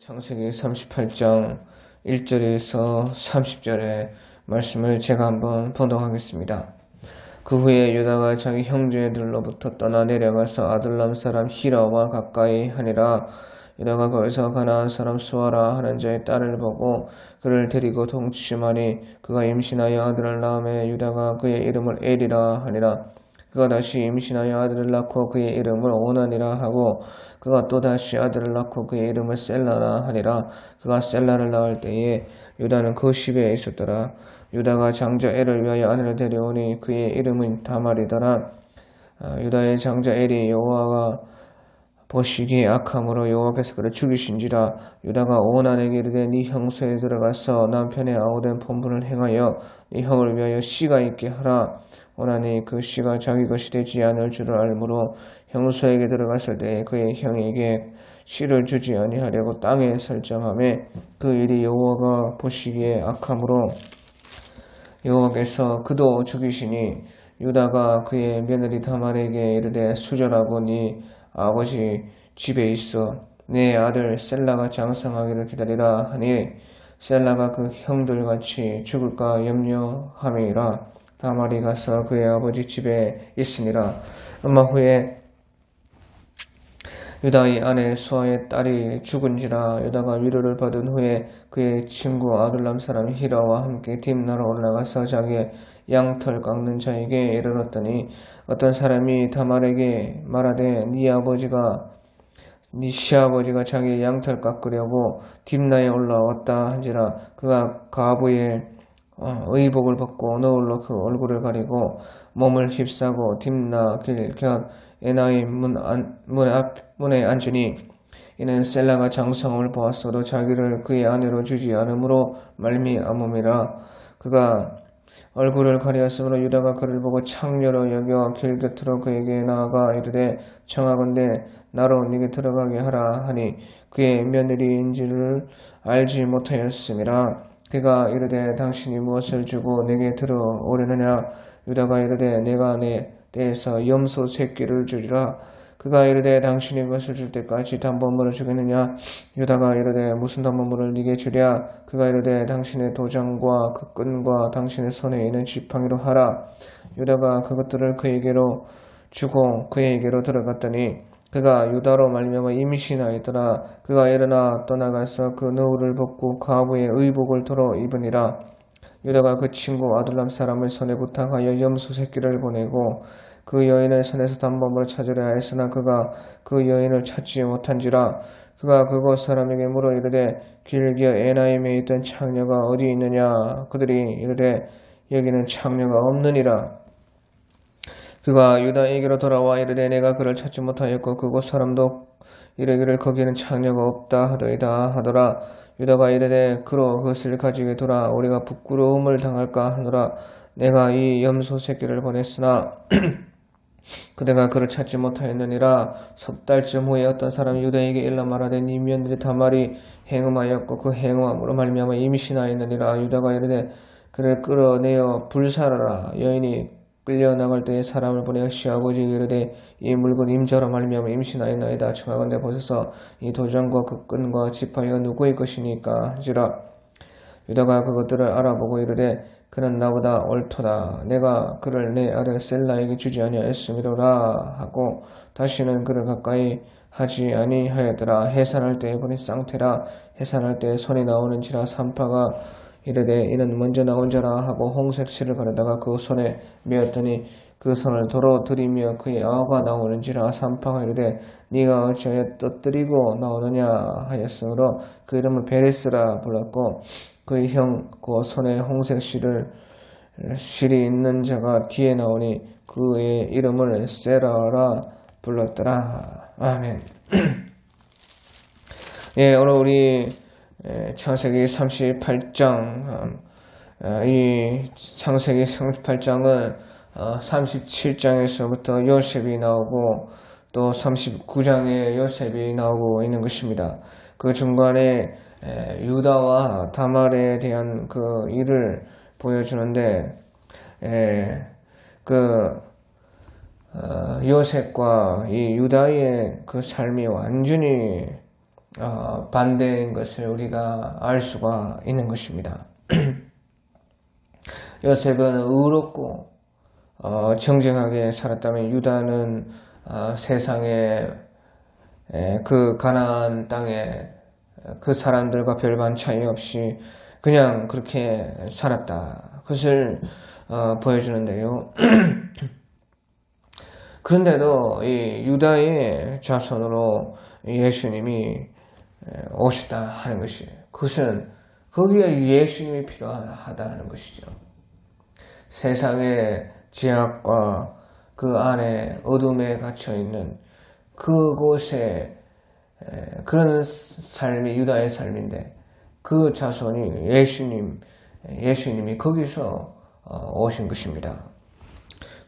창세기 38장 1절에서 30절의 말씀을 제가 한번 번독하겠습니다. 그 후에 유다가 자기 형제들로부터 떠나 내려가서 아둘람 사람 히라와 가까이 하니라. 유다가 거기서 가나안 사람 수아라 하는 자의 딸을 보고 그를 데리고 동침하니 그가 임신하여 아들을 낳음에 유다가 그의 이름을 엘이라 하니라. 그가 다시 임신하여 아들을 낳고 그의 이름을 오난이라 하고 그가 또 다시 아들을 낳고 그의 이름을 셀라라 하니라. 그가 셀라를 낳을 때에 유다는 그 집에 있었더라. 유다가 장자 엘을 위하여 아내를 데려오니 그의 이름은 다말이더라. 유다의 장자 엘이 여호와가 보시기에 악함으로 여호와께서 그를 죽이신지라. 유다가 오난에게 이르되 네 형소에 들어가서 남편의 아우된 본분을 행하여 네 형을 위하여 씨가 있게 하라. 오난이 그 씨가 자기 것이 되지 않을 줄을 알므로 형소에게 들어갔을 때 그의 형에게 씨를 주지 아니하려고 땅에 설정하매 그 일이 여호와가 보시기에 악함으로 여호와께서 그도 죽이시니 유다가 그의 며느리 다말에게 이르되 수절하고 네 아버지 집에 있어 내 아들 셀라가 장성하기를 기다리라 하니 셀라가 그 형들같이 죽을까 염려함이라. 다말이 가서 그의 아버지 집에 있으니라. 얼마 후에 유다의 아내 수아의 딸이 죽은지라. 유다가 위로를 받은 후에 그의 친구 아둘람 사람 히라와 함께 딥나로 올라가서 자기의 양털 깎는 자에게 이르렀더니 어떤 사람이 다말에게 말하되 네 시아버지가 자기의 양털 깎으려고 딥나에 올라왔다 한지라. 그가 가부의 의복을 벗고 너울로 그 얼굴을 가리고 몸을 휩싸고 딥나 길 곁 에나임 문에 앉으니 이는 셀라가 장성함을 보았어도 자기를 그의 아내로 주지 않으므로 말미암음이라. 그가 얼굴을 가리었으므로 유다가 그를 보고 창녀로 여겨 길 곁으로 그에게 나아가 이르되 청하건대 나로 네게 들어가게 하라 하니 그의 며느리인지를 알지 못하였음이라. 그가 이르되 당신이 무엇을 주고 내게 들어오려느냐. 유다가 이르되 내가 내 떼에서 염소 새끼를 주리라. 그가 이르되 당신이 그것을 줄 때까지 담보물을 주겠느냐. 유다가 이르되 무슨 담보물을 네게 주랴. 그가 이르되 당신의 도장과 그 끈과 당신의 손에 있는 지팡이로 하라. 유다가 그것들을 그에게로 주고 그에게로 들어갔더니 그가 유다로 말미암아 임신하였더라. 그가 일어나 떠나가서 그 너울을 벗고 가부의 의복을 도로 입으니라. 유다가 그 친구 아둘람 사람을 손에 부탁하여 염소 새끼를 보내고 그 여인의 손에서 담보물을 찾으려 하였으나 그가 그 여인을 찾지 못한지라. 그가 그곳 사람에게 물어 이르되 길기어 에나임에 있던 창녀가 어디 있느냐. 그들이 이르되 여기는 창녀가 없느니라. 그가 유다에게로 돌아와 이르되 내가 그를 찾지 못하였고 그곳 사람도 이르기를 거기는 창녀가 없다 하더이다 하더라. 유다가 이르되 그로 그것을 가지게 두라. 우리가 부끄러움을 당할까 하노라. 내가 이 염소 새끼를 보냈으나 그대가 그를 찾지 못하였느니라. 석 달쯤 후에 어떤 사람이 유다에게 일러 말하되 네 며느리 다말이 행음하였고 그 행음함으로 말미암아 임신하였느니라. 유다가 이르되 그를 끌어내어 불살하라. 여인이 끌려나갈 때에 사람을 보내어 시아버지에게 이르되 이 물건 임자로 말미암아 임신하였나이다. 청하건대 보소서 이 도장과 그 끈과 지팡이가 누구의 것이니까 한지라. 유다가 그것들을 알아보고 이르되 그는 나보다 옳도다. 내가 그를 내 아들 셀라에게 주지 아니하였음이로라 하고 다시는 그를 가까이 하지 아니하였더라. 해산할 때에 보니 쌍태라. 해산할 때에 손이 나오는지라. 산파가 이르되 이는 먼저 나온 자라 하고 홍색실을 가르다가 그 손에 메었더니 그 손을 도로 들이며 그의 아우가 나오는지라. 산파가 이르되 네가 어찌하여 떠뜨리고 나오느냐 하였으므로 그 이름을 베레스라 불렀고 그의 형 그 손에 홍색 실이 있는 자가 뒤에 나오니 그의 이름을 세라라 불렀더라. 아멘. 예, 오늘 우리 창세기 38장 이 창세기 38장은 37장에서부터 요셉이 나오고 또 39장에 요셉이 나오고 있는 것입니다. 그 중간에 유다와 다말에 대한 그 일을 보여주는데 요셉과 이 유다의 그 삶이 완전히 반대인 것을 우리가 알 수가 있는 것입니다. 요셉은 의롭고 정직하게 살았다면 유다는 세상에 그 가나안 땅에 그 사람들과 별반 차이 없이 그냥 그렇게 살았다. 그것을 보여주는데요. 그런데도 이 유다의 자손으로 예수님이 오셨다 하는 것이, 그것은 거기에 예수님이 필요하다 하는 것이죠. 세상의 죄악과 그 안에 어둠에 갇혀있는 그곳에 그런 삶이 유다의 삶인데, 그 자손이 예수님이 거기서 오신 것입니다.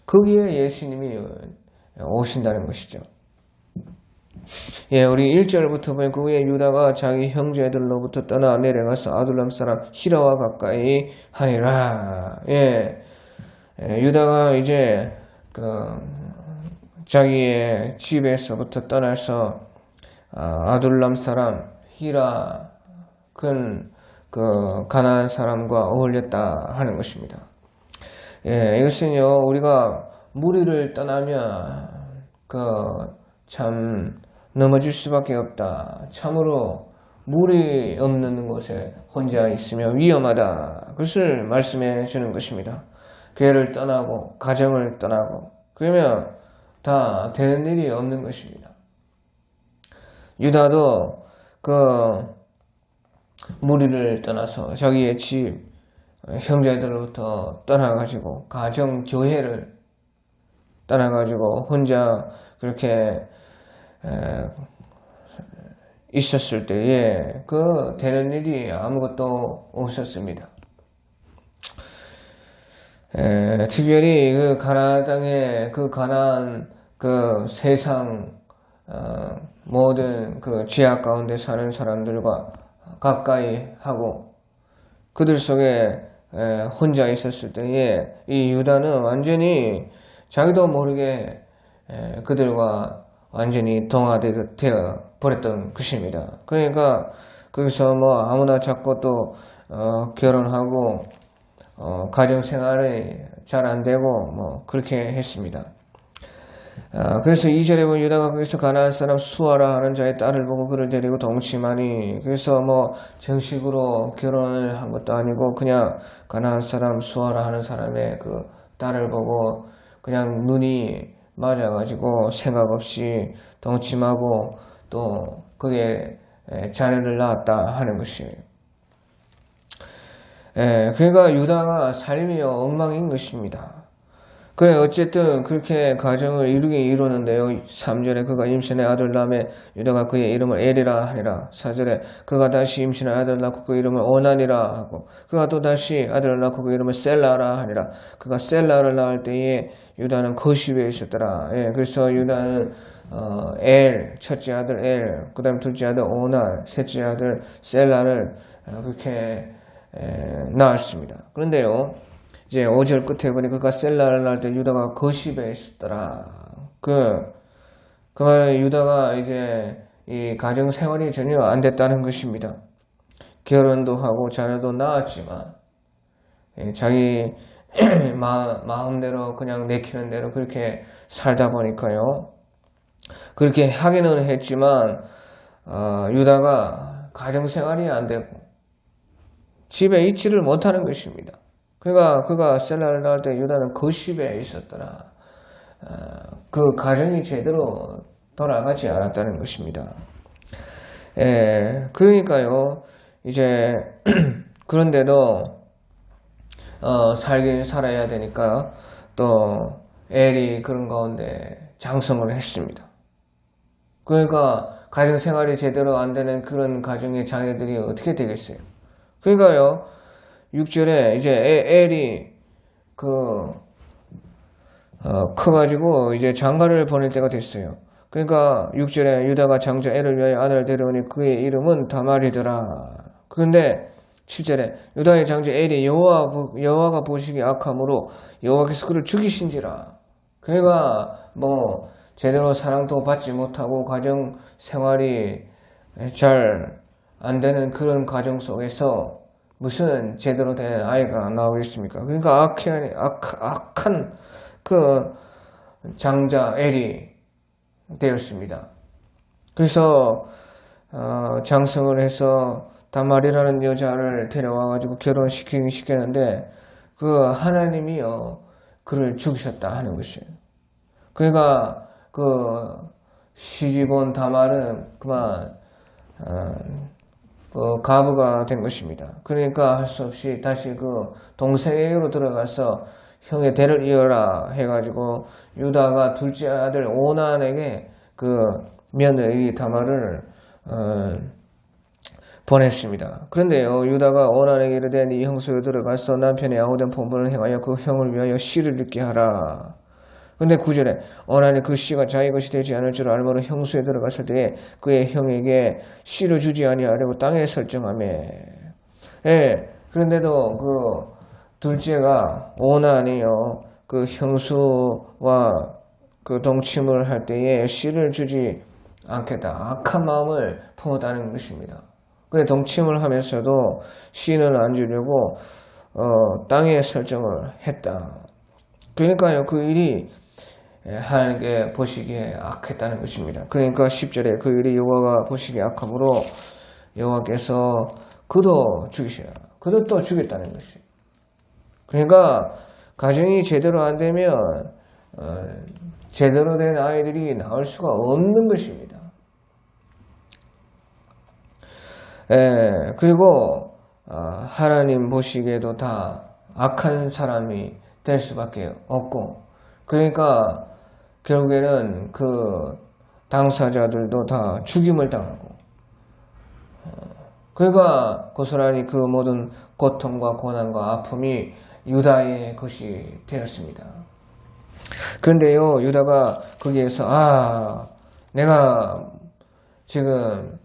거기에 예수님이 오신다는 것이죠. 우리 1절부터 보면 그 후에 유다가 자기 형제들로부터 떠나 내려가서 아둘람 사람 히라와 가까이 하니라. 유다가 이제 자기의 집에서부터 떠나서 아둘람 사람 히라 그 가나안 사람과 어울렸다 하는 것입니다. 이것은요, 우리가 무리를 떠나면 참 넘어질 수밖에 없다. 참으로 무리 없는 곳에 혼자 있으면 위험하다. 그것을 말씀해 주는 것입니다. 교회를 떠나고 가정을 떠나고 그러면 다 되는 일이 없는 것입니다. 유다도 무리를 떠나서 자기의 집, 형제들로부터 떠나가지고 가정, 교회를 떠나가지고 혼자 그렇게 있었을 때에 되는 일이 아무것도 없었습니다. 특별히 그 가나안 땅에 가나안 세상 모든 죄악 가운데 사는 사람들과 가까이 하고 그들 속에 혼자 있었을 때에 이 유다는 완전히 자기도 모르게 그들과 완전히 동화되어 버렸던 것입니다. 그러니까 거기서 아무나 잡고 또 결혼하고 가정생활이 잘 안되고 그렇게 했습니다. 그래서 2절에 보면 유다가 거기서 가나안 사람 수아라 하는 자의 딸을 보고 그를 데리고 동침하니, 그래서 정식으로 결혼을 한 것도 아니고 그냥 가나안 사람 수아라 하는 사람의 그 딸을 보고 그냥 눈이 맞아가지고 생각 없이 동침하고 또 그게 자녀를 낳았다 하는 것이에요. 그러니까 유다가 삶이 엉망인 것입니다. 그래 어쨌든 그렇게 가정을 이루는데요. 3절에 그가 임신의 아들 낳음에 유다가 그의 이름을 엘이라 하니라. 4절에 그가 다시 임신의 아들 낳고 그 이름을 오난이라 하고 그가 또 다시 아들을 낳고 그 이름을 셀라라 하니라. 그가 셀라를 낳을 때에 유다는 거십에 있었더라. 그래서 유다는 첫째 아들 엘, 그 다음 둘째 아들 오난, 셋째 아들 셀라를 그렇게 낳았습니다. 그런데요, 이제 5절 끝에 보니 그가 셀라를 낳을 때 유다가 거십에 있었더라. 그 말은 유다가 이제 이 가정 생활이 전혀 안 됐다는 것입니다. 결혼도 하고 자녀도 낳았지만 자기 마음대로 그냥 내키는 대로 그렇게 살다 보니까요. 그렇게 하기는 했지만 유다가 가정 생활이 안 되고 집에 있지를 못하는 것입니다. 그러니까 그가 셀라를 낳을 때 유다는 거십에 있었더라. 그 가정이 제대로 돌아가지 않았다는 것입니다. 그러니까요, 이제 그런데도 살긴 살아야 되니까 또 엘이 그런 가운데 장성을 했습니다. 그러니까 가정 생활이 제대로 안 되는 그런 가정의 자녀들이 어떻게 되겠어요? 그러니까요, 6절에 이제 엘이 커가지고 이제 장가를 보낼 때가 됐어요. 그러니까 6절에 유다가 장자 엘을 위하여 아들을 데려오니 그의 이름은 다말이더라. 그런데 7절에 유다의 장자 엘이 여호와가 보시기에 악함으로 여호와께서 그를 죽이신지라. 그러니까 제대로 사랑도 받지 못하고 가정 생활이 잘 안 되는 그런 가정 속에서 무슨 제대로 된 아이가 나오겠습니까? 그러니까 악한 그 장자 엘이 되었습니다. 그래서 장성을 해서 다말이라는 여자를 데려와가지고 결혼시키긴 시켰는데 그 하나님이요 그를 죽이셨다 하는 것이에요. 그러니까 그 시집온 다말은 그만 그 가부가 된 것입니다. 그러니까 할 수 없이 다시 그 동생에게로 들어가서 형의 대를 이어라 해가지고 유다가 둘째 아들 오난에게 그 며느리 다말을 보냈습니다. 그런데요 유다가 오난에게 이르되 네 형수에 들어가서 남편의 양호된 본분을 행하여 그 형을 위하여 씨를 듣게 하라. 근데 9절에 오난이 그 씨가 자기 것이 되지 않을 줄 알므로 형수에 들어갔을 때에 그의 형에게 씨를 주지 아니하려고 땅에 설정하며. 예, 그런데도 그 둘째가 오난이요 그 형수와 그 동침을 할 때에 씨를 주지 않겠다 악한 마음을 품었다는 것입니다. 그래 동침을 하면서도 씨는 안 주려고 땅에 설정을 했다. 그러니까요 그 일이 하나님께 보시기에 악했다는 것입니다. 그러니까 10절에 그 일이 여호와가 보시기에 악함으로 여호와께서 그도 죽이시라. 그도 또 죽였다는 것이에요. 그러니까 가정이 제대로 안 되면 제대로 된 아이들이 나올 수가 없는 것입니다. 그리고 하나님 보시기에도 다 악한 사람이 될 수밖에 없고 그러니까 결국에는 그 당사자들도 다 죽임을 당하고 그러니까 고스란히 그 모든 고통과 고난과 아픔이 유다의 것이 되었습니다. 그런데요 유다가 거기에서 내가 지금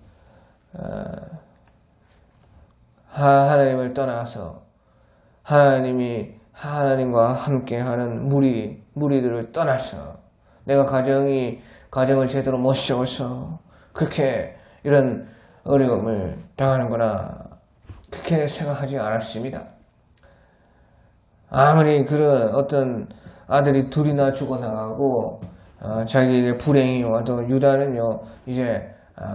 하나님을 떠나서 하나님과 함께하는 무리들을 떠나서 내가 가정을 제대로 못 세워서 그렇게 이런 어려움을 당하는구나 그렇게 생각하지 않았습니다. 아무리 그런 어떤 아들이 둘이나 죽어나가고 자기에게 불행이 와도 유다는요 이제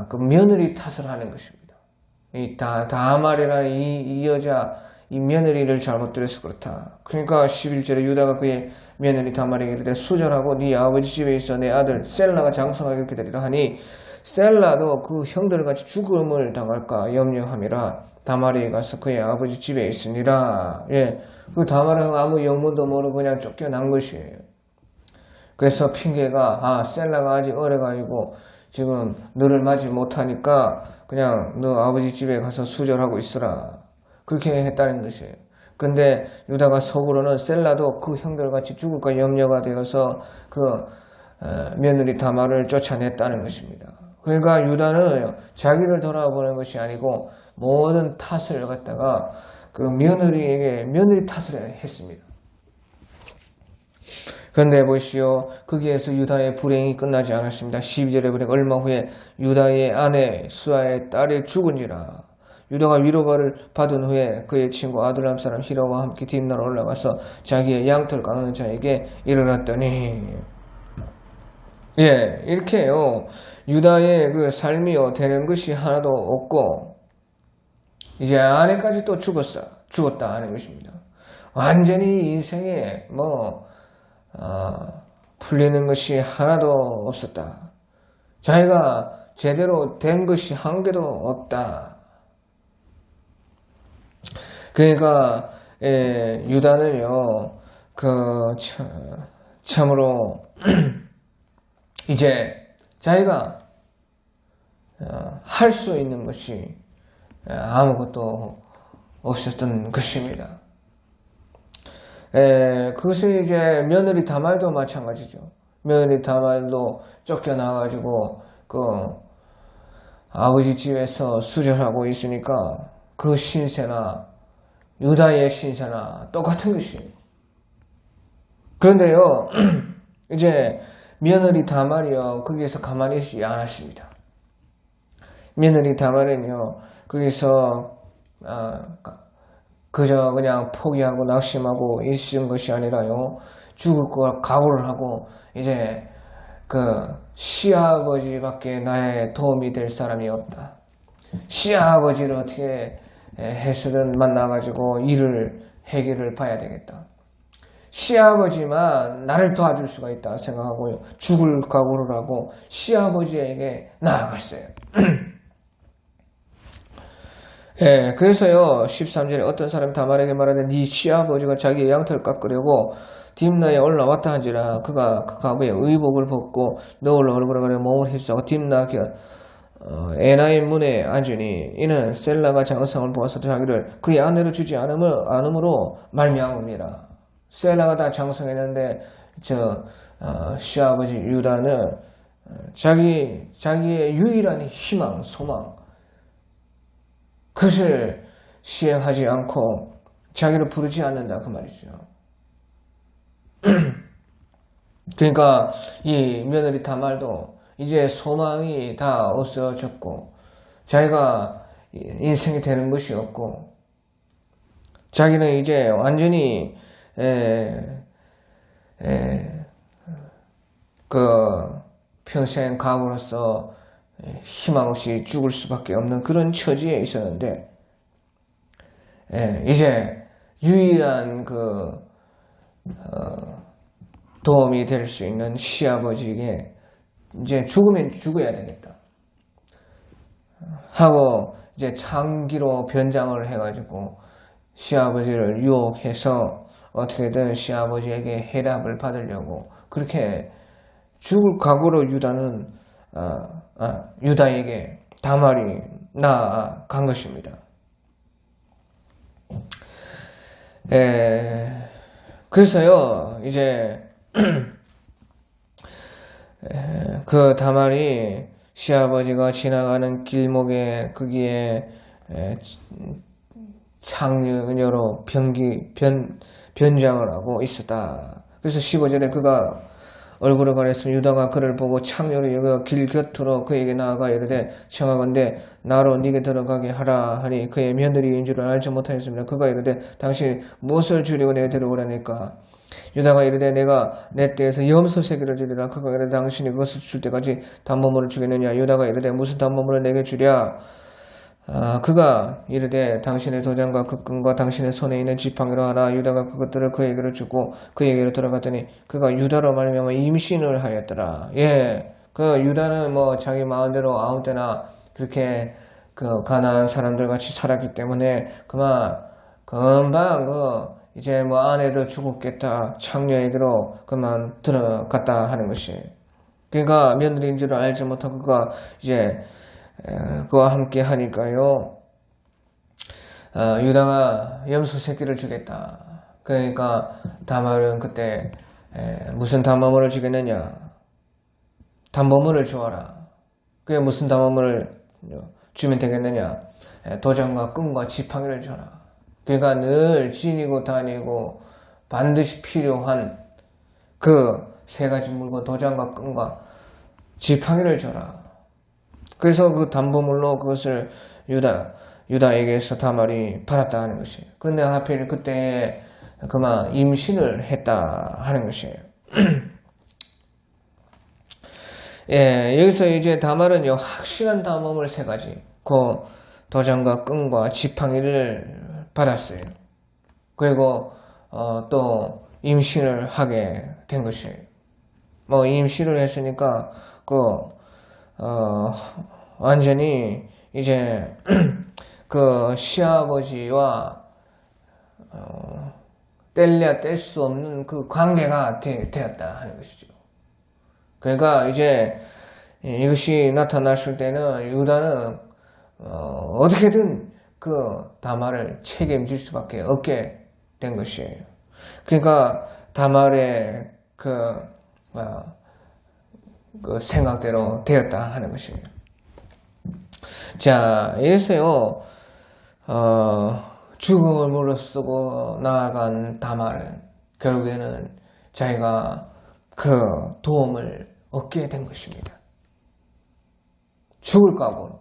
그 며느리 탓을 하는 것입니다. 이 다말이라는 이 여자 이 며느리를 잘못 들여서 그렇다. 그러니까 11절에 유다가 그의 며느리 다말에게 이르되 수절하고 네 아버지 집에 있어 내 아들 셀라가 장성하게 기다리라 하니 셀라도 그 형들같이 죽음을 당할까 염려함이라 다말이 가서 그의 아버지 집에 있으니라. 예, 그 다말은 아무 영문도 모르고 그냥 쫓겨난 것이에요. 그래서 핑계가 셀라가 아직 어려가지고 지금 너를 맞이 못하니까 그냥 너 아버지 집에 가서 수절하고 있으라. 그렇게 했다는 것이에요. 그런데 유다가 속으로는 셀라도 그 형들같이 죽을까 염려가 되어서 그 며느리 다말을 쫓아냈다는 것입니다. 그러니까 유다는 자기를 돌아보는 것이 아니고 모든 탓을 갖다가 그 며느리 탓을 했습니다. 그런데 보시오 거기에서 유다의 불행이 끝나지 않았습니다. 12절에 보니까 얼마 후에 유다의 아내 수아의 딸이 죽은지라. 유다가 위로를 받은 후에 그의 친구 아둘람 사람 히라와 함께 뒷나라 올라가서 자기의 양털 깎는 자에게 일어났더니 이렇게요 유다의 그 삶이요 되는 것이 하나도 없고 이제 아내까지 또 죽었다 하는 것입니다. 완전히 인생에 풀리는 것이 하나도 없었다. 자기가 제대로 된 것이 한 개도 없다. 그러니까 유다는요 참으로 이제 자기가 할 수 있는 것이 아무것도 없었던 것입니다. 그것이 이제 며느리 다말도 마찬가지죠. 며느리 다말도 쫓겨나가지고 그 아버지 집에서 수절하고 있으니까 그 신세나 유다의 신세나 똑같은 것이에요. 그런데요 이제 며느리 다말이요 거기에서 가만히 있지 않았습니다. 며느리 다말은요, 거기서 그저 그냥 포기하고 낙심하고 있은 것이 아니라요, 죽을 걸 각오를 하고 이제 그 시아버지밖에 나의 도움이 될 사람이 없다. 시아버지를 어떻게 해서든 만나가지고 일을 해결을 봐야 되겠다. 시아버지만 나를 도와줄 수가 있다 생각하고요, 죽을 각오를 하고 시아버지에게 나아갔어요. 예, 그래서요 13절에 어떤 사람이 다말에게 말하되 네 시아버지가 자기의 양털 깎으려고 딥나에 올라왔다 한지라. 그가 그 가부에 의복을 벗고 너울로 얼굴을 가려 몸을 휩싸고 딥나 에나의 문에 앉으니 이는 셀라가 장성을 보아서 자기를 그의 아내로 주지 않음으로 말미암음이라. 셀라가 다 장성했는데 시아버지 유다는 자기의 유일한 희망, 소망, 그것을 시행하지 않고 자기를 부르지 않는다 그 말이죠. 그러니까 이 며느리 다말도 이제 소망이 다 없어졌고 자기가 인생이 되는 것이 없고 자기는 이제 완전히 그 평생 가부로서 희망 없이 죽을 수밖에 없는 그런 처지에 있었는데 이제 유일한 도움이 될 수 있는 시아버지에게 이제 죽으면 죽어야 되겠다 하고 이제 창기로 변장을 해가지고 시아버지를 유혹해서 어떻게든 시아버지에게 해답을 받으려고 그렇게 죽을 각오로 유다에게 다말이 나아간 것입니다. 그래서요 이제 그 다말이 시아버지가 지나가는 길목에 거기에 창녀로 변장을 하고 있었다. 그래서 15절에 그가 얼굴을 가렸으면 유다가 그를 보고 창녀로 여겨 길 곁으로 그에게 나아가 이르되 청하건대 나로 네게 들어가게 하라 하니 그의 며느리인 줄을 알지 못하였습니다. 그가 이르되 당신 무엇을 주려고 내게 들어오라니까. 유다가 이르되 내가 내 떼에서 염소 새끼를 주리라. 그가 이르되 당신이 그것을 줄 때까지 담보물을 주겠느냐. 유다가 이르되 무슨 담보물을 내게 주랴. 그가 이르되 당신의 도장과 그 끈과 당신의 손에 있는 지팡이로 하라. 유다가 그것들을 그에게로 주고 그에게로 들어갔더니 그가 유다로 말미암아 임신을 하였더라. 그 유다는 뭐 자기 마음대로 아무 때나 그렇게 그 가나안 사람들 같이 살았기 때문에 금방 이제 뭐 아내도 죽었겠다 창녀에게로 그만 들어갔다 하는 것이. 그러니까 며느리인 줄 알지 못하고 그가 이제 그와 함께 하니까요 유다가 염소 새끼를 주겠다. 그러니까 다말은 그때 무슨 담보물을 주겠느냐. 담보물을 주어라. 그게 무슨 담보물을 주면 되겠느냐. 도장과 끈과 지팡이를 줘라. 그러니까 늘 지니고 다니고 반드시 필요한 그 세 가지 물건 도장과 끈과 지팡이를 줘라. 그래서 그 담보물로 그것을 유다에게서 다말이 받았다 하는 것이에요. 그런데 하필 그때 그만 임신을 했다 하는 것이에요. 여기서 이제 다말은요 확실한 담보물 세 가지, 그 도장과 끈과 지팡이를 받았어요. 그리고 또 임신을 하게 된 것이에요. 뭐 임신을 했으니까 완전히 이제 그 시아버지와 뗄래야 뗄 수 없는 그 관계가 되었다 하는 것이죠. 그러니까 이제 이것이 나타났을 때는 유다는 어떻게든 그 다말을 책임질 수밖에 없게 된 것이에요. 그러니까 다말의 그 생각대로 되었다 하는 것이에요. 자, 이래서요 죽음을 무릅쓰고 나아간 다말은 결국에는 자기가 그 도움을 얻게 된 것입니다. 죽을 각오,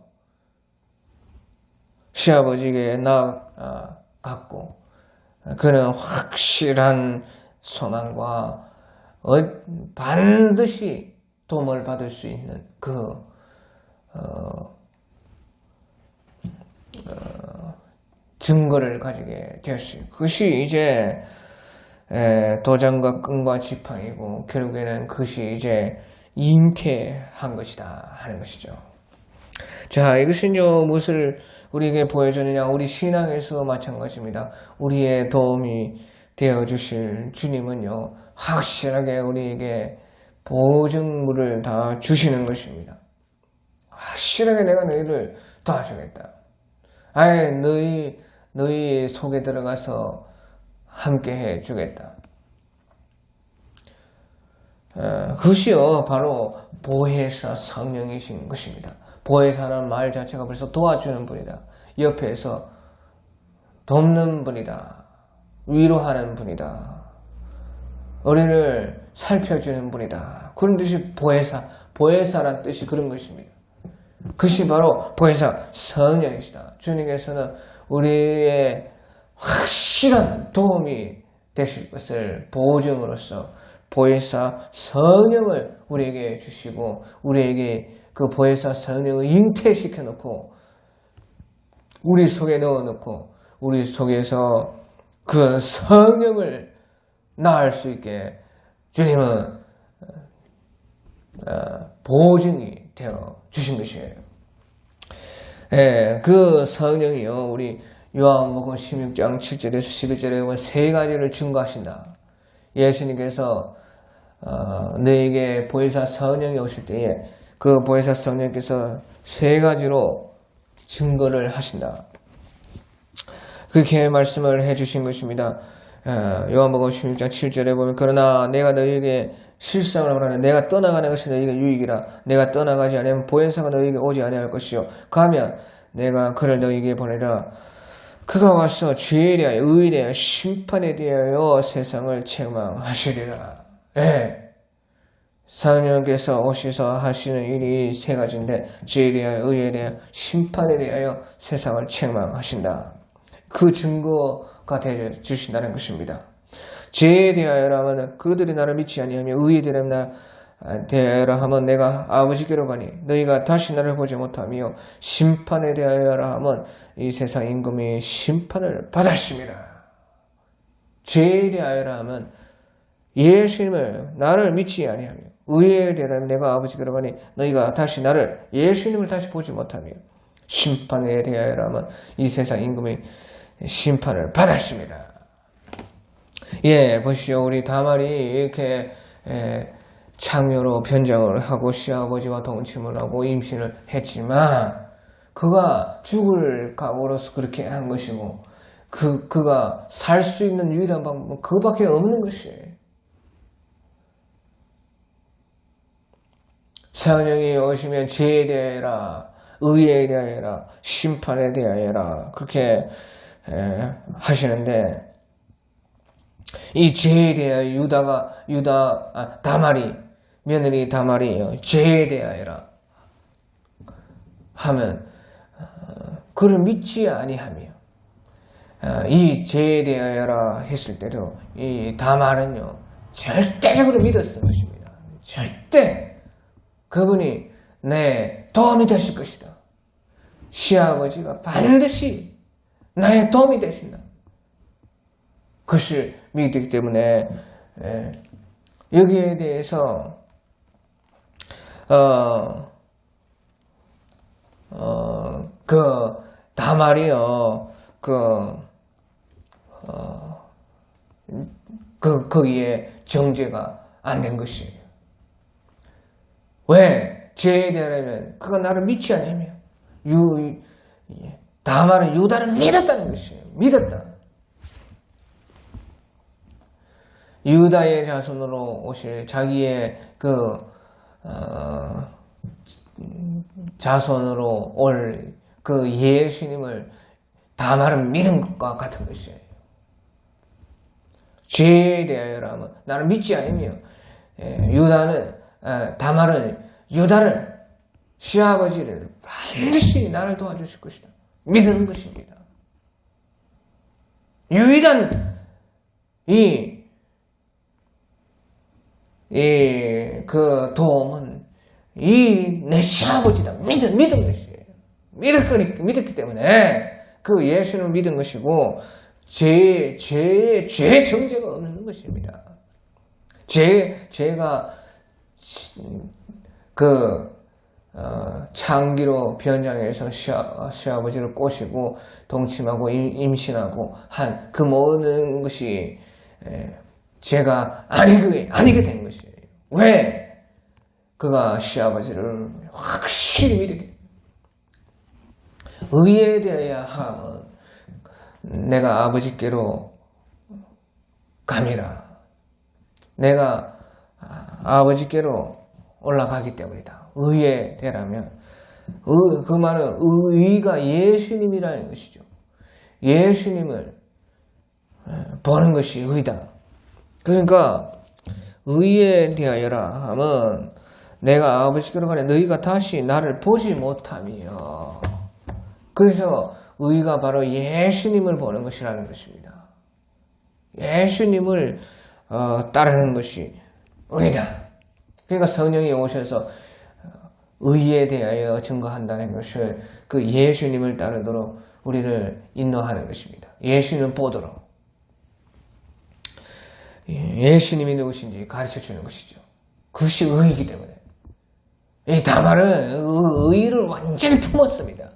시아버지에게 나아갔고 그는 확실한 소망과 반드시 도움을 받을 수 있는 증거를 가지게 되었어요. 그것이 이제 도장과 끈과 지팡이고 결국에는 그것이 이제 잉태한 것이다 하는 것이죠. 자, 이것은요 무엇을 우리에게 보여주느냐, 우리 신앙에서 마찬가지입니다. 우리의 도움이 되어주실 주님은요 확실하게 우리에게 보증물을 다 주시는 것입니다. 확실하게 내가 너희를 도와주겠다. 아예 너희 속에 들어가서 함께 해주겠다. 그것이요 바로 보혜사 성령이신 것입니다. 보혜사라는 말 자체가 벌써 도와주는 분이다, 옆에서 돕는 분이다, 위로하는 분이다, 우리를 살펴주는 분이다, 그런 뜻이 보혜사란 뜻이 그런 것입니다. 그것이 바로 보혜사 성령이시다. 주님께서는 우리의 확실한 도움이 되실 것을 보증으로써 보혜사 성령을 우리에게 주시고 우리에게 그 보혜사 성령을 잉태시켜 놓고 우리 속에 넣어 놓고 우리 속에서 그 성령을 낳을 수 있게 주님은 보증이 되어 주신 것이에요. 그 성령이요 우리 요한복음 16장 7절에서 11절에 보면 세 가지를 증거하신다. 예수님께서 너에게 보혜사 성령이 오실 때에 그 보혜사 성령께서 세 가지로 증거를 하신다. 그렇게 말씀을 해주신 것입니다. 요한복음 16장 7절에 보면 그러나 내가 너희에게 실상을 말하는 내가 떠나가는 것이 너희에게 유익이라. 내가 떠나가지 않으면 보혜사가 너희에게 오지 아니할 것이요 가면 내가 그를 너희에게 보내라. 그가 와서 죄에 대하여 의에 대하여 심판에 대하여 세상을 책망하시리라. 성령께서 오셔서 하시는 일이 세 가지인데 죄에 대하여 의에 대하여 심판에 대하여 세상을 책망하신다. 그 증거가 되어 주신다는 것입니다. 죄에 대하여라면 그들이 나를 믿지 아니하며 의에 대하여라 하면 내가 아버지께로 가니 너희가 다시 나를 보지 못하며 심판에 대하여라 하면 이 세상 임금이 심판을 받았습니다. 죄에 대하여라 하면 예수님을 나를 믿지 아니하며 의에 대하여 내가 아버지께로 가니 너희가 다시 나를 예수님을 다시 보지 못하며 심판에 대하여라 하면 이 세상 임금이 심판을 받았습니다. 보시오. 우리 다말이 이렇게 창녀로 변장을 하고 시아버지와 동침을 하고 임신을 했지만 그가 죽을 각오로서 그렇게 한 것이고 그가 살 수 있는 유일한 방법은 그밖에 없는 것이에요. 성령이 오시면 죄에 대하여라, 의에 대하여라, 심판에 대하여라 그렇게 하시는데 이 죄에 대하여 다말이 며느리 다말이 죄에 대하여라 하면 그를 믿지 아니하며 이 죄에 대하여라 했을 때도 이 다말은요 절대적으로 믿었던 것입니다. 절대 그분이 내 도움이 되실 것이다. 시아버지가 반드시 나의 도움이 되신다. 그것을 믿기 때문에 여기에 대해서 그 다말이요 거기에 정죄가 안 된 것이에요. 왜? 죄에 대하여는 그가 나를 믿지 않으며 다말은 유다를 믿었다는 것이에요. 믿었다. 유다의 자손으로 오실 자기의 자손으로 올 그 예수님을 다말은 믿은 것과 같은 것이에요. 죄에 대하여라면 나를 믿지 않으며 다말은 유다를 시아버지를 반드시 나를 도와주실 것이다. 믿은 것입니다. 유일한 그 도움은 내 시아버지다. 믿은 것이에요. 믿었기 때문에 그 예수님을 믿은 것이고, 죄 정죄가 없는 것입니다. 제가 창기로 변장해서 시아버지를 꼬시고 동침하고 임신하고 한 그 모든 것이 제가 아니게 된 것이에요. 왜? 그가 시아버지를 확실히 믿었기. 의에 대하여 함은 내가 아버지께로 감이라. 내가 아버지께로 올라가기 때문이다. 의에 대라면 그 말은 의가 예수님이라는 것이죠. 예수님을 보는 것이 의다. 그러니까 의에 대하여라 함은 내가 아버지께로 가니 너희가 다시 나를 보지 못하며, 그래서 의가 바로 예수님을 보는 것이라는 것입니다. 예수님을 따르는 것이 의다. 그러니까 성령이 오셔서 의에 대하여 증거한다는 것을 그 예수님을 따르도록 우리를 인도하는 것입니다. 예수님을 보도록. 예수님이 누구신지 가르쳐주는 것이죠. 그것이 의이기 때문에. 이 다말은 의를 완전히 품었습니다.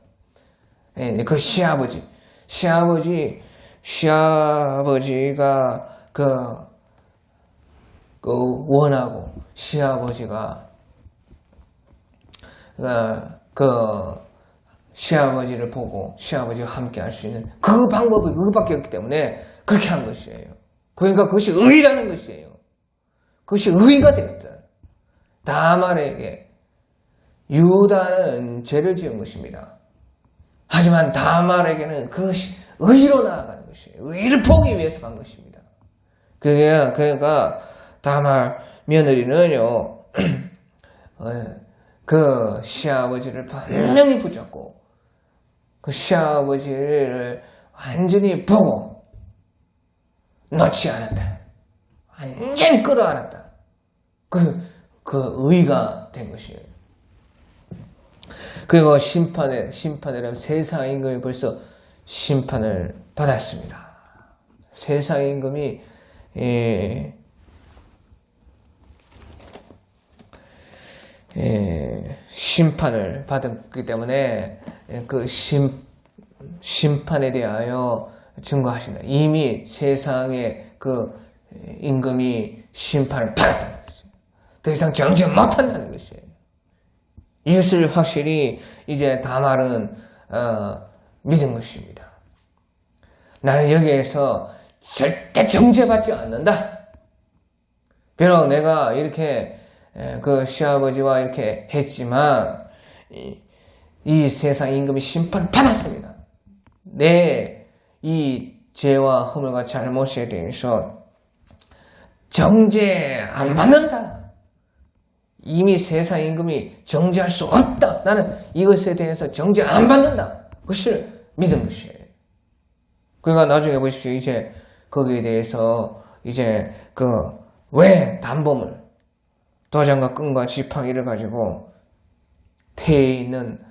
그 시아버지가 원하고, 시아버지가 시아버지를 보고 시아버지와 함께 할 수 있는 그 방법이 그것밖에 없기 때문에 그렇게 한 것이에요. 그러니까 그것이 의라는 것이에요. 그것이 의가 되었다. 다말에게 유다는 죄를 지은 것입니다. 하지만 다말에게는 그것이 의로 나아가는 것이에요. 의를 보기 위해서 간 것입니다. 그러니까 다말 며느리는요, 그 시아버지를 분명히 붙잡고 그 시아버지를 완전히 보고 놓지 않았다. 완전히 끌어안았다. 그 의가 된 것이에요. 그리고 심판이라면 세상 임금이 벌써 심판을 받았습니다. 세상 임금이 심판을 받았기 때문에 그 심판에 대하여 증거하신다. 이미 세상의 그 임금이 심판을 받았다는 것이에요. 더 이상 정죄 못한다는 것이에요. 이것을 확실히 이제 다말은 믿은 것입니다. 나는 여기에서 절대 정죄받지 않는다. 비록 내가 이렇게 그 시아버지와 이렇게 했지만 이 세상 임금이 심판을 받았습니다. 내 이 죄와 허물과 잘못에 대해서 정죄 안 받는다. 이미 세상 임금이 정죄할 수 없다. 나는 이것에 대해서 정죄 안 받는다. 그것을 믿은 것이에요. 그러니까 나중에 보십시오. 이제 거기에 대해서 이제 왜 담보물, 도장과 끈과 지팡이를 가지고 태에 있는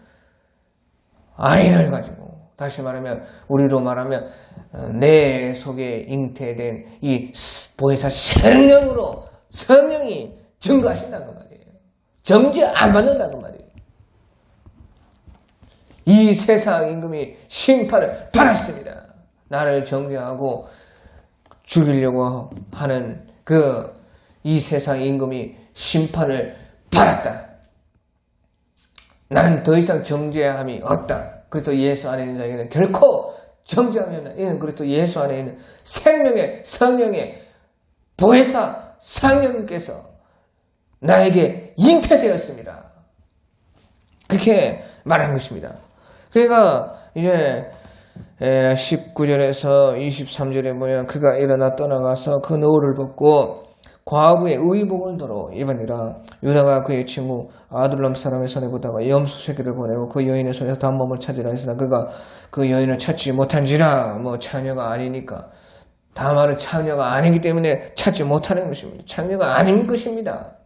아이를 가지고, 다시 말하면 우리로 말하면 내 속에 잉태된 이 보혜사 성령이 증거하신다는 말이에요. 정죄 안 받는다는 말이에요. 이 세상 임금이 심판을 받았습니다. 나를 정죄하고 죽이려고 하는 이 세상 임금이 심판을 받았다. 나는 더 이상 정죄함이 없다. 그리스도 예수 안에 있는 자에게는 결코 정죄함이 없다. 이는 그리스도 예수 안에 있는 생명의 성령의 보혜사 성령께서 나에게 잉태되었습니다. 그렇게 말한 것입니다. 그러니까 이제 19절에서 23절에 보면 그가 일어나 떠나가서 그 노를 벗고 과부의 의복을 도로 입으니라. 유다가 그의 친구 아둘람 사람의 손에 붙다가 염소 새끼를 보내고 그 여인의 손에서 단몸을 찾으라 했으나 그가 그 여인을 찾지 못한지라. 창녀가 아니니까. 다말은 창녀가 아니기 때문에 찾지 못하는 것입니다. 창녀가 아닌 것입니다.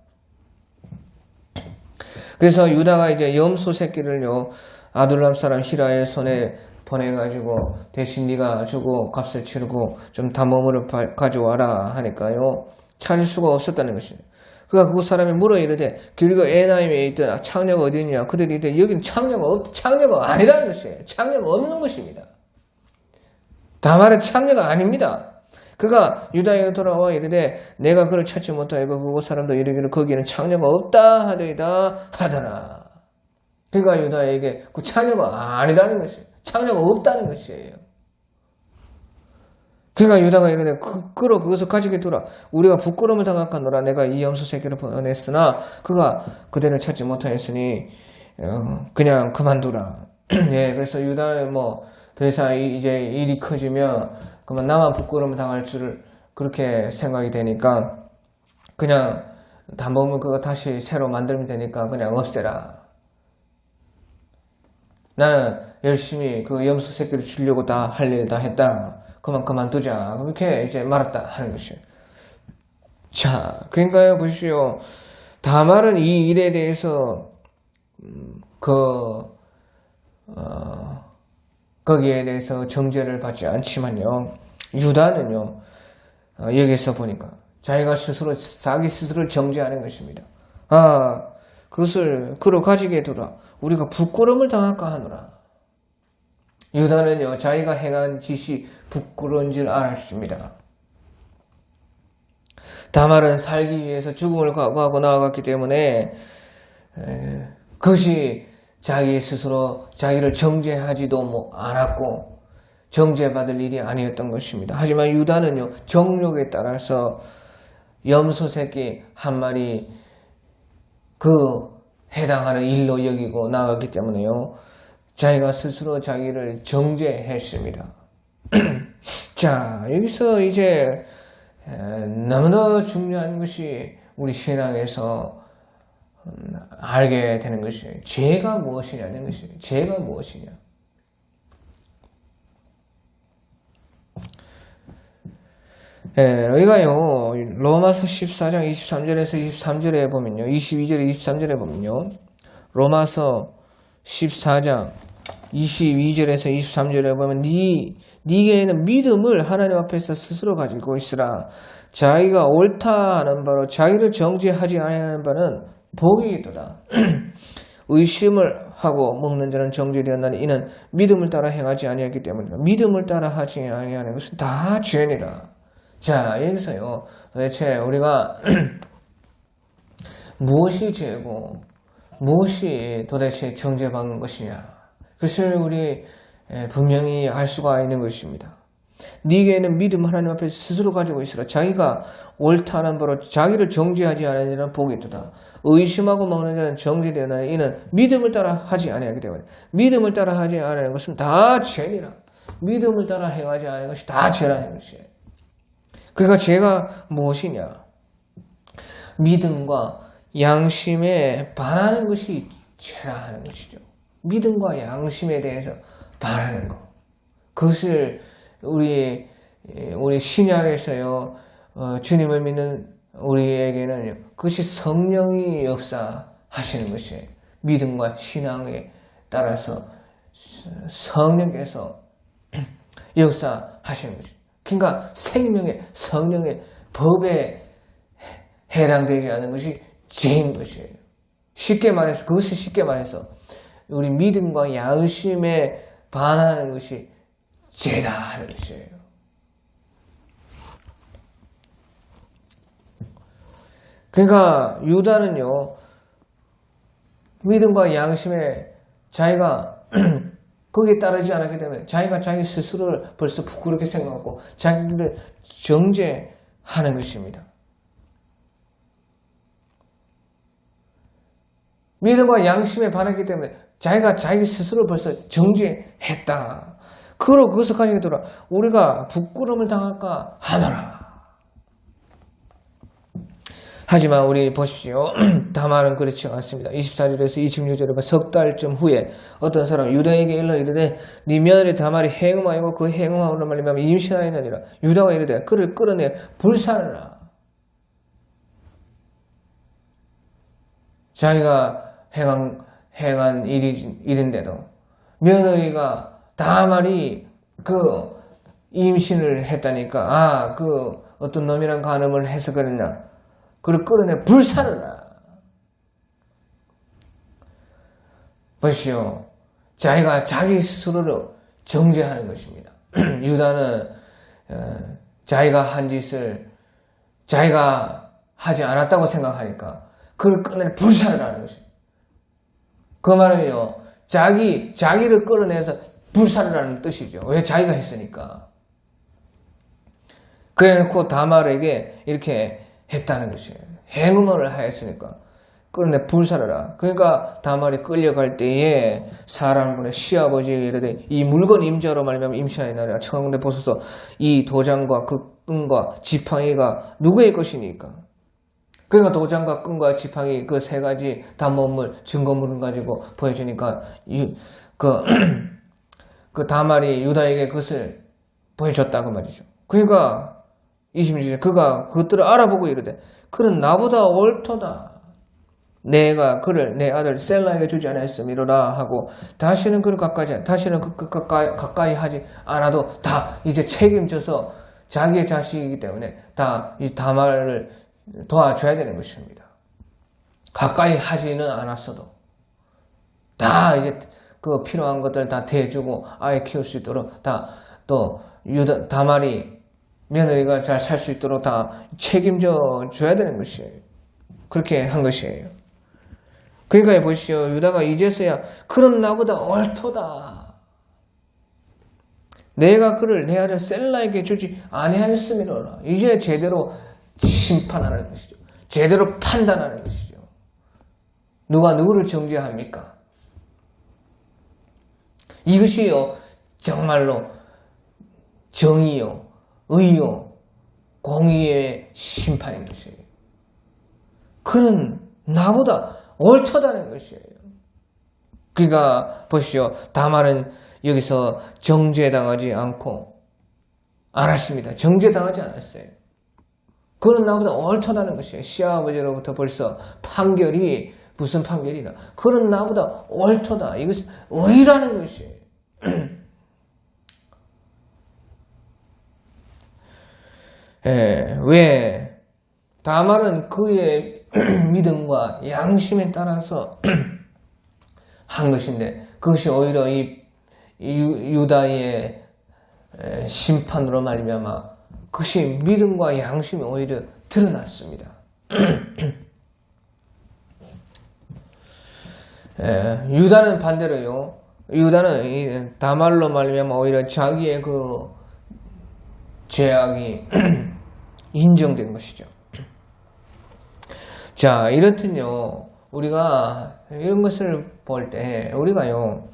그래서 유다가 이제 염소 새끼를요, 아둘람 사람 히라의 손에 보내가지고 대신 네가 주고 값을 치르고 좀 단몸으로 가져와라 하니까요, 찾을 수가 없었다는 것입니다. 그가 그 사람이 물어 이르되 길거 에나임에 있던 창녀가 어디 있냐. 그들이 이르되 여기는 창녀가 아니라는 것이에요. 창녀가 없는 것입니다. 다말은 창녀가 아닙니다. 그가 유다에게 돌아와 이르되 내가 그를 찾지 못하고 그곳 사람도 이르기를 거기에는 창녀가 없다 하더라. 그가 유다에게 그 창녀가 아니라는 것이에요. 창녀가 없다는 것이에요. 그가 유다가 이르되 그것을 가지게 두라. 우리가 부끄러움을 당할까노라. 내가 이 염소 새끼를 보냈으나 그가 그대를 찾지 못하였으니 그냥 그만두라. 예, 그래서 유다는 더 이상 이제 일이 커지면 그러면 나만 부끄러움을 당할 줄을 그렇게 생각이 되니까 그냥 단범을 그거 다시 새로 만들면 되니까 그냥 없애라. 나는 열심히 그 염소 새끼를 주려고 다 할 일 다 했다. 그만두자. 그렇게 이제 말았다 하는 것이에요. 자, 그러니까요, 보십시오. 다말은 이 일에 대해서 거기에 대해서 정죄를 받지 않지만요, 유다는요, 여기서 보니까 자기 스스로를 정죄하는 것입니다. 그것을 그로 가지게 두라. 우리가 부끄러움을 당할까 하노라. 유다는요, 자기가 행한 짓이 부끄러운 줄 알았습니다. 다말은 살기 위해서 죽음을 각오하고 나아갔기 때문에 그것이 자기 스스로 자기를 정죄하지도 않았고 정죄받을 일이 아니었던 것입니다. 하지만 유다는요, 정욕에 따라서 염소 새끼 한 마리 해당하는 일로 여기고 나아갔기 때문에요, 자기가 스스로 자기를 정죄했습니다. 자, 여기서 이제 너무나 중요한 것이 우리 신앙에서 알게 되는 것이에요. 죄가 무엇이냐는 것이에요. 죄가 무엇이냐. 여기가요, 로마서 14장 23절에서 23절에 보면요, 22절에 23절에 보면요, 로마서 14장 22절에서 23절에 보면 네게는 믿음을 하나님 앞에서 스스로 가지고 있으라. 자기가 옳다 하는 바로 자기를 정죄하지 아니하는 바는 복이더라. 의심을 하고 먹는 자는 정죄되었나니 이는 믿음을 따라 행하지 아니하기 때문이다. 믿음을 따라 하지 아니하는 것은 다 죄니라. 자, 여기서요, 도대체 우리가 무엇이 죄고 무엇이 도대체 정죄받는 것이냐, 그것을 우리 분명히 알 수가 있는 것입니다. 네게는 믿음 하나님 앞에 스스로 가지고 있으라. 자기가 옳다는 바로 자기를 정죄하지 않은 자는 복이 있도다. 의심하고 먹는 자는 정죄되나니 이는 믿음을 따라 하지 아니하기 때문에. 믿음을 따라 하지 않는 것은 다 죄니라. 믿음을 따라 행하지 않는 것이 다 죄라는 것이에요. 그러니까 죄가 무엇이냐? 믿음과 양심에 반하는 것이 죄라 하는 것이죠. 믿음과 양심에 대해서 반하는 것. 그것을 우리 신약에서요, 주님을 믿는 우리에게는 그것이 성령이 역사하시는 것이에요. 믿음과 신앙에 따라서 성령께서 역사하시는 것이에요. 그러니까 생명의 성령의 법에 해당되지 않는 것이 죄인 것이에요. 그것이 쉽게 말해서 우리 믿음과 양심에 반하는 것이 죄다 하는 것이에요. 그러니까 유다는요, 믿음과 양심에 자기가 거기에 따르지 않았기 때문에 자기가 자기 스스로를 벌써 부끄럽게 생각하고 자기를 정죄하는 것입니다. 믿음과 양심에 반했기 때문에 자기가 자기 스스로 벌써 정죄했다. 그것을 가지게 되라. 우리가 부끄러움을 당할까 하노라. 하지만 우리 보십시오. 다말은 그렇지 않습니다. 24절에서 26절에 석 달쯤 후에 어떤 사람 유다에게 일러 이르되 네 며느리 다말이 행음하였고 그 행음함으로 말미암아 임신하였느니라. 유다가 이르되 그를 끌어내 불살라. 자기가 행한 일인데도 며느리가 다말이 그 임신을 했다니까 그 어떤 놈이랑 간음을 해서 그랬나. 그를 끌어내 불살라. 보시오. 자기가 자기 스스로를 정죄하는 것입니다. 유다는 자기가 한 짓을 자기가 하지 않았다고 생각하니까 그를 끌어내 불살을 하는 것입니다. 그 말은요. 자기를 끌어내서 불살을 하는 뜻이죠. 왜? 자기가 했으니까. 그래놓고 다말에게 이렇게 했다는 것이에요. 행음을 하였으니까 끌어내 불살하라. 그러니까 다말이 끌려갈 때에 사람분의 시아버지에게 이르되 이 물건 임자로 말미암아 임신하였나니 청컨대 보소서 이 도장과 그 끈과 지팡이가 누구의 것이니까. 그러니까 도장과 끈과 지팡이 그 세 가지 담보물 증거물을 가지고 보여주니까 그 다말이 유다에게 그것을 보여줬다고 말이죠. 그러니까 26절에 그가 그것들을 알아보고 이르되 그는 나보다 옳도다. 내가 그를 내 아들 셀라에게 주지 않았음이로라 하고 다시는 그를 가까이 하지 않아도 다 이제 책임져서 자기의 자식이기 때문에 다 이 다말을 도와줘야 되는 것입니다. 가까이 하지는 않았어도 다 이제 그 필요한 것들 다 대주고 아이 키울 수 있도록 다 또 다말이 며느리가 잘 살 수 있도록 다 책임져 줘야 되는 것이에요. 그렇게 한 것이에요. 그러니까 보시오. 유다가 이제서야 그럼 나보다 옳도다. 내가 그를 내 아들 셀라에게 주지 아니하였음이로라. 이제 제대로 심판하는 것이죠. 제대로 판단하는 것이죠. 누가 누구를 정죄합니까? 이것이요 정말로 정의요 의요, 공의의 심판인 것이에요. 그는 나보다 옳다는 것이에요. 그러니까 보시오. 다말은 여기서 정죄당하지 않았습니다. 정죄당하지 않았어요. 그는 나보다 옳다는 것이에요. 시아버지로부터 벌써 판결이 무슨 판결이나 그는 나보다 옳다. 이것은 의라는 것이에요. 왜? 다말은 그의 믿음과 양심에 따라서 한 것인데 그것이 오히려 이 유다의 심판으로 말미암아 그것이 믿음과 양심이 오히려 드러났습니다. 유다는 반대로요. 유다는 다말로 말미암아 오히려 자기의 그 죄악이 인정된 것이죠. 자, 이렇듯요, 우리가 이런 것을 볼 때, 우리가요,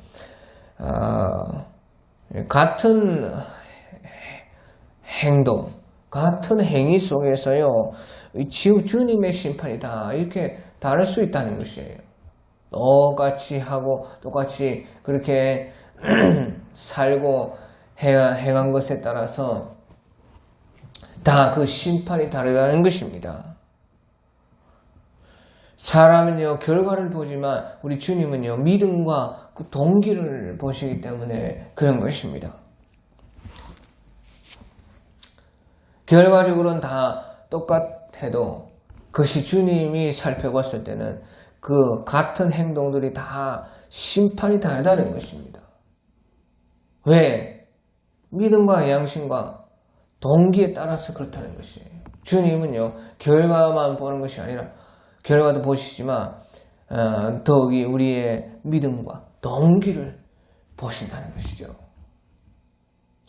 같은 행동, 같은 행위 속에서요, 주님의 심판이다. 이렇게 다를 수 있다는 것이에요. 똑같이 하고, 똑같이 그렇게 살고 행한 것에 따라서 다 그 심판이 다르다는 것입니다. 사람은요, 결과를 보지만 우리 주님은요, 믿음과 그 동기를 보시기 때문에 그런 것입니다. 결과적으로는 다 똑같아도 그것이 주님이 살펴봤을 때는 그 같은 행동들이 다 심판이 다르다는 것입니다. 왜? 믿음과 양심과 동기에 따라서 그렇다는 것이에요. 주님은요, 결과만 보는 것이 아니라 결과도 보시지만 더욱이 우리의 믿음과 동기를 보신다는 것이죠.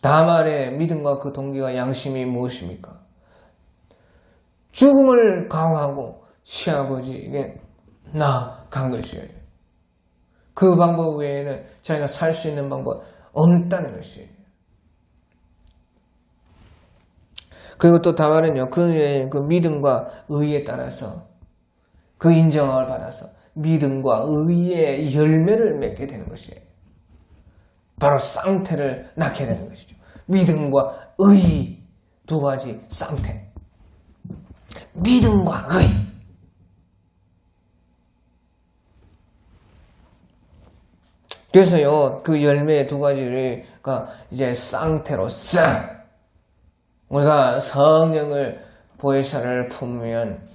다말의 믿음과 그 동기가 양심이 무엇입니까? 죽음을 각오하고 시아버지에게 나아간 것이에요. 그 방법 외에는 자기가 살 수 있는 방법 없다는 것이에요. 그리고 또 다만은요, 그의 그 믿음과 의에 따라서 그 인정을 받아서 믿음과 의의 열매를 맺게 되는 것이에요. 바로 쌍태를 낳게 되는 것이죠. 믿음과 의 두 가지 쌍태. 믿음과 의. 그래서요, 그 열매 두 가지가 이제 쌍태로서 우리가 성령을 보혜사를 품으면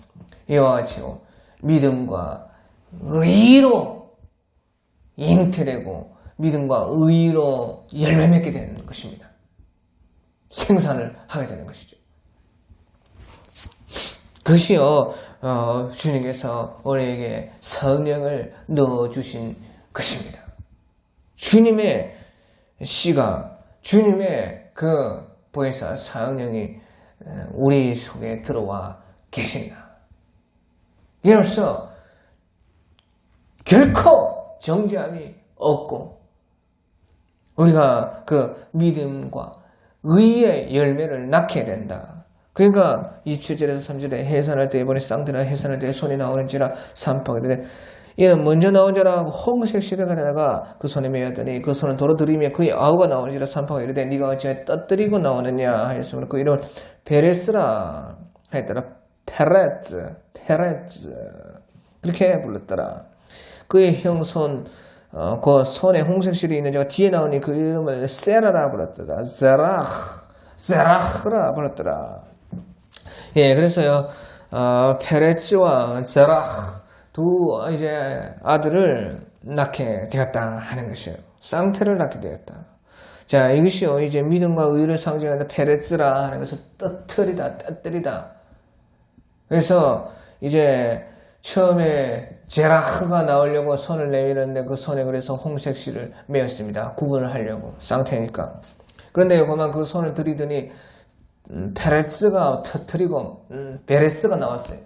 이와 같이요, 믿음과 의로 잉태되고 믿음과 의로 열매 맺게 되는 것입니다. 생산을 하게 되는 것이죠. 그것이요, 주님께서 우리에게 성령을 넣어주신 것입니다. 주님의 씨가, 주님의 그 보혜사 성령이 우리 속에 들어와 계신다. 이로써 결코 정죄함이 없고 우리가 그 믿음과 의의 열매를 낳게 된다. 그러니까 27절에서 3절에 해산할 때 이번에 쌍태나 해산할 때 손이 나오는지라 산파가 되되 이는 먼저 나온 자라 홍색 실을 가려다가 그 손에 매었더니 그 손을 도로 들이며 그의 아우가 나오는지라 산파가 이르되 네가 어찌하여 떠뜨리고 나오느냐 하였으므로 그 이름을 베레스라 하였더라. 페레츠 그렇게 불렀더라. 그의 형손 그 손에 홍색 실이 있는 자가 뒤에 나오니 그 이름을 세라라 불렀더라. 세라흐라 불렀더라. 예, 그래서요, 페레츠와 세라흐 두 이제 아들을 낳게 되었다 하는 것이에요. 쌍태를 낳게 되었다. 자, 이것이요, 이제 믿음과 의를 상징하는 페레츠라 하는 것은 떠뜨리다. 그래서 이제 처음에 제라흐가 나오려고 손을 내밀었는데 그 손에 그래서 홍색 실을 메었습니다. 구분을 하려고. 쌍태니까. 그런데 요거만 그 손을 들이더니 페레츠가 터뜨리고 베레스가 나왔어요.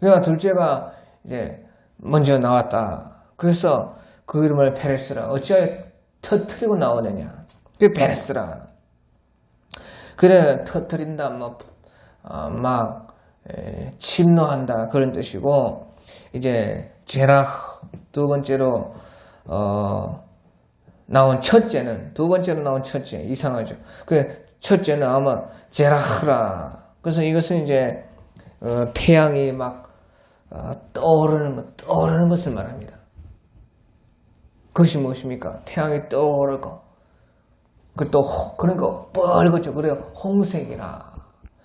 그러니까 둘째가 이제 먼저 나왔다. 그래서 그 이름을 페레스라. 어찌하여 터뜨리고 나오느냐. 그게 베레스라. 그래 터뜨린다. 막 침노한다. 그런 뜻이고 이제 제라흐 두 번째로 나온 첫째는 두 번째로 나온 첫째 이상하죠. 그 첫째는 아마 제라흐라. 그래서 이것은 이제 태양이 막 떠오르는 것을 말합니다. 그것이 무엇입니까? 태양이 떠오르고 그 또 그러니까 뻘겋죠. 그래요. 홍색이라.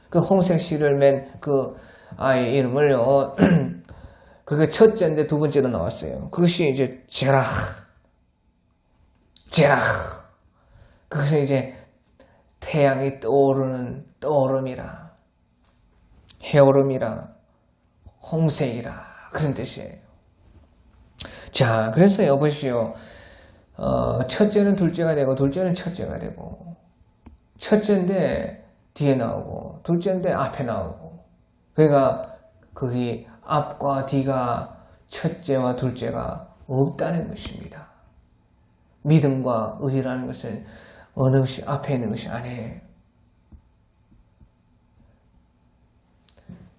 그 홍색 실을 맨 그 아이 이름을요. 그게 첫째인데 두 번째로 나왔어요. 그것이 이제 제라흐. 그것은 이제 태양이 떠오름이라, 해오름이라, 홍색이라 그런 뜻이에요. 자, 그래서요, 보시오. 첫째는 둘째가 되고, 둘째는 첫째가 되고, 첫째인데 뒤에 나오고, 둘째인데 앞에 나오고. 그러니까 거기 앞과 뒤가 첫째와 둘째가 없다는 것입니다. 믿음과 의라는 것은 어느 것이 앞에 있는 것이 아니에요.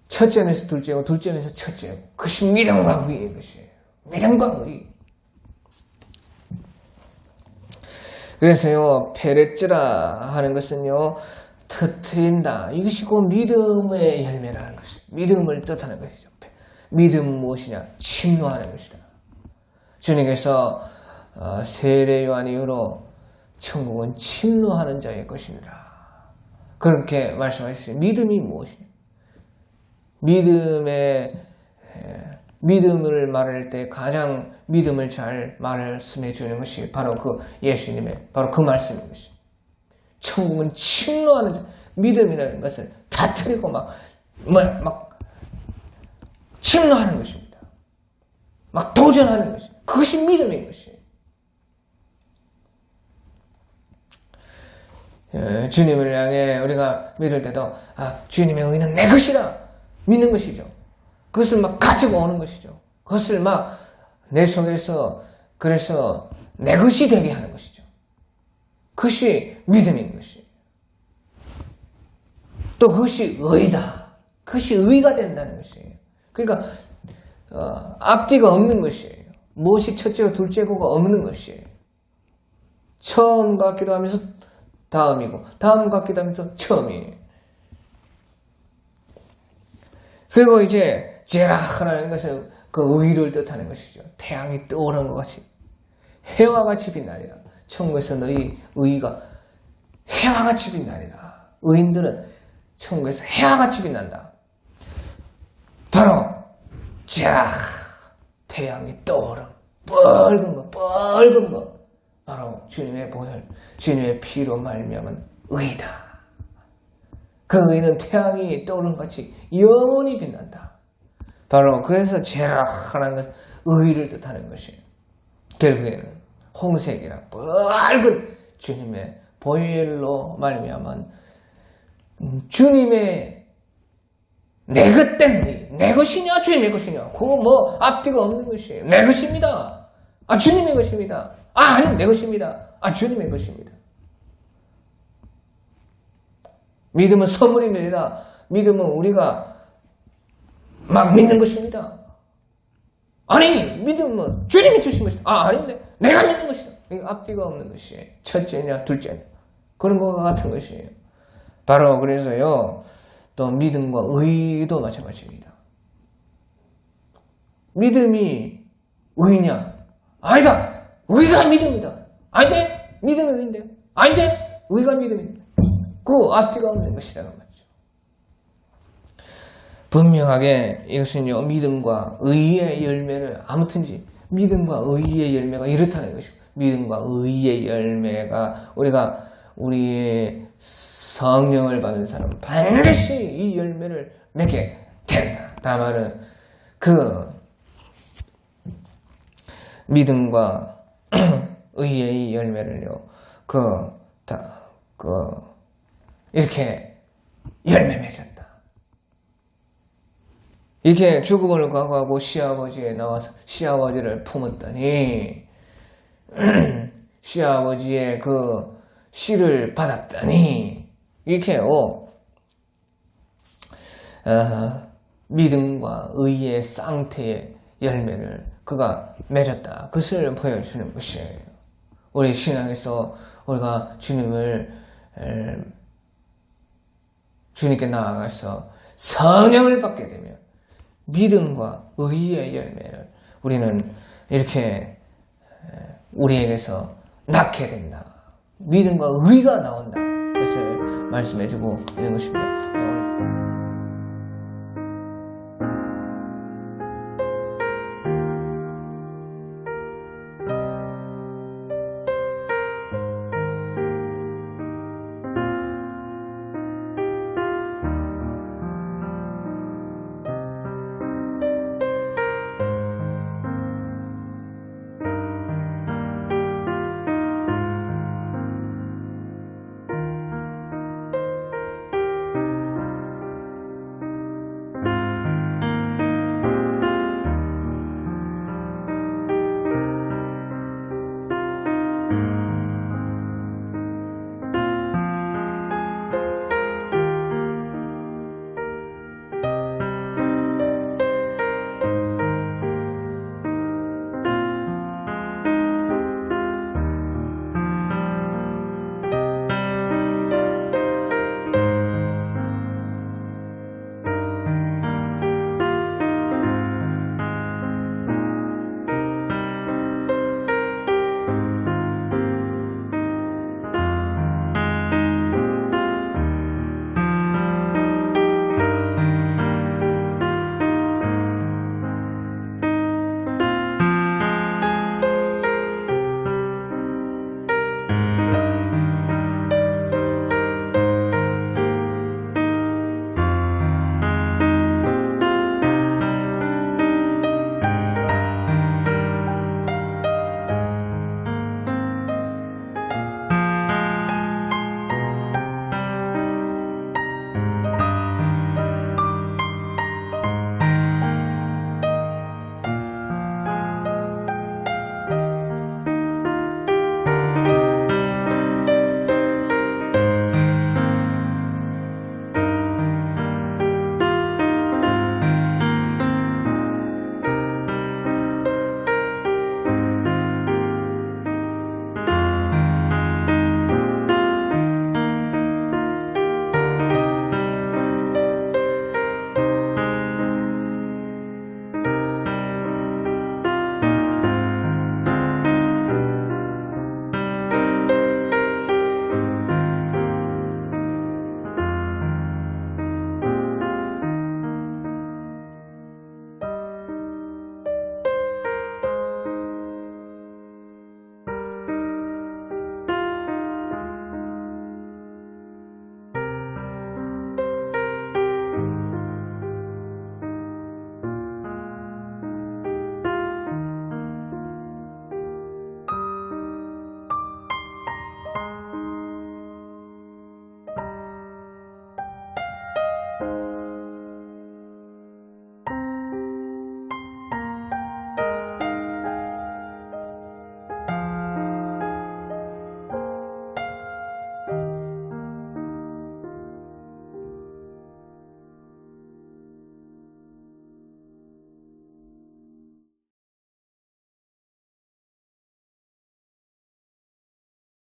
첫째면서 둘째고 둘째면서 첫째고 그것이 믿음과 의의 것이에요. 믿음과 의. 그래서요, 페레츠라 하는 것은요, 터뜨린다. 이것이 곧 믿음의 열매라는 것이죠. 믿음을 뜻하는 것이죠. 믿음 무엇이냐? 침노하는 것이다. 주님께서 세례 요한 이후로 천국은 침노하는 자의 것이니라. 그렇게 말씀하셨어요. 믿음이 무엇이냐? 믿음을 말할 때 가장 믿음을 잘 말씀해 주는 것이 바로 그 예수님의 바로 그 말씀인 것입니다. 천국은 침노하는 자, 믿음이라는 것은 다트리고 막 침노하는 것입니다. 막 도전하는 것입니다. 그것이 믿음인 것이에요. 주님을 향해 우리가 믿을 때도 주님의 의는 내 것이다 믿는 것이죠. 그것을 막 가지고 오는 것이죠. 그것을 막 내 속에서 그래서 내 것이 되게 하는 것이죠. 그것이 믿음인 것이에요. 또 그것이 의다. 그것이 의가 된다는 것이에요. 그러니까 앞뒤가 없는 것이에요. 무엇이 첫째고 둘째고가 없는 것이에요. 처음 같기도 하면서 다음이고 다음 같기도 하면서 처음이에요. 그리고 이제 제라하라는 것은 그 의를 뜻하는 것이죠. 태양이 떠오르는 것 같이 해와 같이 빛나리라. 천국에서 너희 의가 해와 같이 빛나리라. 의인들은 천국에서 해와 같이 빛난다. 바로 제라 태양이 떠오름 뻘건 거 바로 주님의 보혈 주님의 피로 말미암은 의다. 그 의는 태양이 떠오르는 같이 영원히 빛난다. 바로 그래서 제라하라는 것은 의를 뜻하는 것이에요. 결국에는 홍색이라 빨간 주님의 보혈로 말미암은 주님의 내 것된 의, 내 것이냐 주님의 것이냐 그거 뭐 앞뒤가 없는 것이에요. 내 것입니다. 아 주님의 것입니다. 아 아니 내 것입니다. 아 주님의 것입니다. 믿음은 선물입니다. 믿음은 우리가 막 믿는 것입니다. 아니 믿음은 주님이 주신 것이다. 아 아닌데 내가 믿는 것이다. 이게 앞뒤가 없는 것이에요. 첫째냐 둘째냐 그런 것과 같은 것이에요. 바로 그래서요 또 믿음과 의도 마찬가지입니다. 믿음이 의냐? 아니다. 의가 믿음이다. 아닌데 믿음이 의인데 아닌데 의가 믿음이다. 그 앞뒤가 없는 것이다. 맞죠? 분명하게 이것은요 믿음과 의의 열매를 아무튼지 믿음과 의의 열매가 이렇다는 것이고 믿음과 의의 열매가 우리가 우리의 성령을 받은 사람은 반드시 이 열매를 맺게 된다. 다만은 그 믿음과 의의 열매를요 이렇게 열매 맺었다. 이렇게 죽음을 각오하고 시아버지에 나와서 시아버지를 품었더니 시아버지의 그 씨를 받았더니 이렇게요 믿음과 의의 쌍태의 열매를 그가 맺었다. 그것을 보여주는 것이에요. 우리 신앙에서 우리가 주님께 나아가서 성령을 받게 되면 믿음과 의의 열매를 우리는 이렇게 우리에게서 낳게 된다. 믿음과 의가 나온다. 그것을 말씀해주고 있는 것입니다.